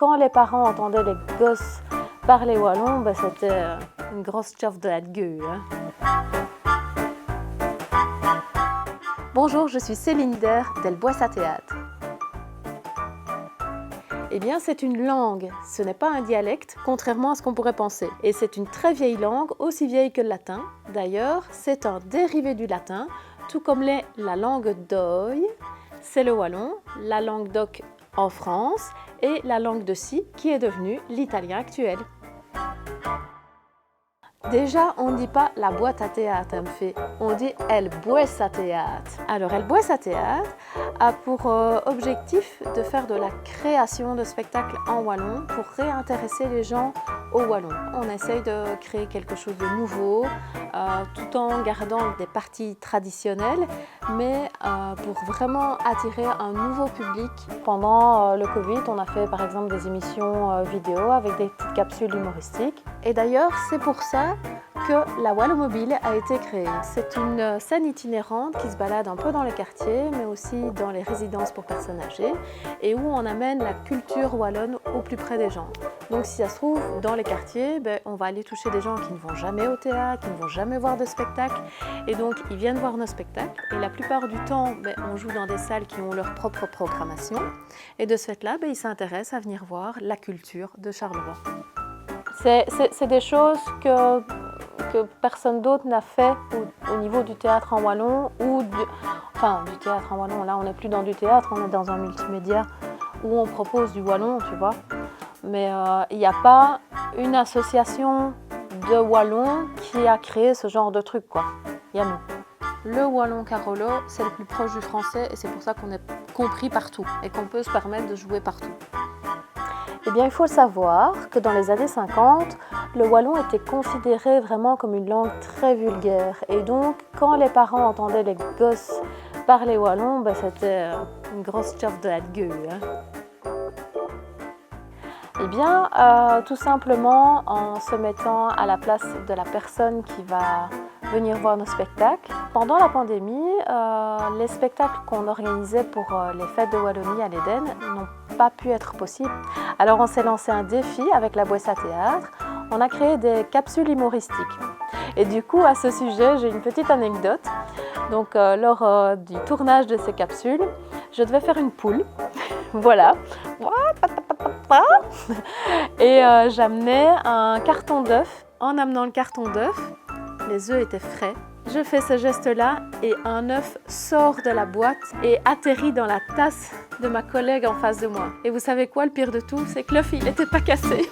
quand les parents entendaient les gosses parler wallon, ben, c'était une grosse chauffe de la gueule. Hein. Bonjour, je suis Céline Der d'El Boisse à Théâtre. Eh bien, c'est une langue, ce n'est pas un dialecte, contrairement à ce qu'on pourrait penser. Et c'est une très vieille langue, aussi vieille que le latin. D'ailleurs, c'est un dérivé du latin, tout comme l'est la langue d'Oï, c'est le wallon, la langue d'Oc en France, et la langue de Si, qui est devenue l'italien actuel. Déjà, on ne dit pas la boîte à théâtre, on dit El Boisse à Théâtre. Alors, El Boisse à Théâtre a pour objectif de faire de la création de spectacles en wallon pour réintéresser les gens au wallon. On essaye de créer quelque chose de nouveau, tout en gardant des parties traditionnelles, mais pour vraiment attirer un nouveau public. Pendant le Covid, on a fait par exemple des émissions vidéo avec des petites capsules humoristiques. Et d'ailleurs, c'est pour ça que la Wallomobile a été créée. C'est une scène itinérante qui se balade un peu dans les quartiers, mais aussi dans les résidences pour personnes âgées, et où on amène la culture wallonne au plus près des gens. Donc si ça se trouve, dans les quartiers, on va aller toucher des gens qui ne vont jamais au théâtre, qui ne vont jamais voir de spectacle, et donc ils viennent voir nos spectacles, et la plupart du temps, on joue dans des salles qui ont leur propre programmation, et de ce fait-là, ils s'intéressent à venir voir la culture de Charleroi. C'est des choses que personne d'autre n'a fait au niveau du théâtre en wallon ou du théâtre en wallon. Là, on n'est plus dans du théâtre, on est dans un multimédia où on propose du wallon, tu vois. Mais il n'y a pas une association de wallon qui a créé ce genre de truc, quoi. Il y a nous. Le wallon carolo, c'est le plus proche du français et c'est pour ça qu'on est compris partout et qu'on peut se permettre de jouer partout. Eh bien, il faut savoir que dans les années 50, le wallon était considéré vraiment comme une langue très vulgaire. Et donc, quand les parents entendaient les gosses parler wallon, c'était une grosse chauffe de la gueule. Hein. Eh bien, tout simplement en se mettant à la place de la personne qui va venir voir nos spectacles. Pendant la pandémie, les spectacles qu'on organisait pour les fêtes de Wallonie à l'Éden n'ont pas pu être possibles. Alors on s'est lancé un défi avec la Boisse à Théâtre. On a créé des capsules humoristiques. Et du coup, à ce sujet, j'ai une petite anecdote. Donc, lors du tournage de ces capsules, je devais faire une poule. Voilà. Et j'amenais un carton d'œufs. En amenant le carton d'œufs, les œufs étaient frais. Je fais ce geste-là et un œuf sort de la boîte et atterrit dans la tasse de ma collègue en face de moi. Et vous savez quoi, le pire de tout, c'est que l'œuf, il n'était pas cassé.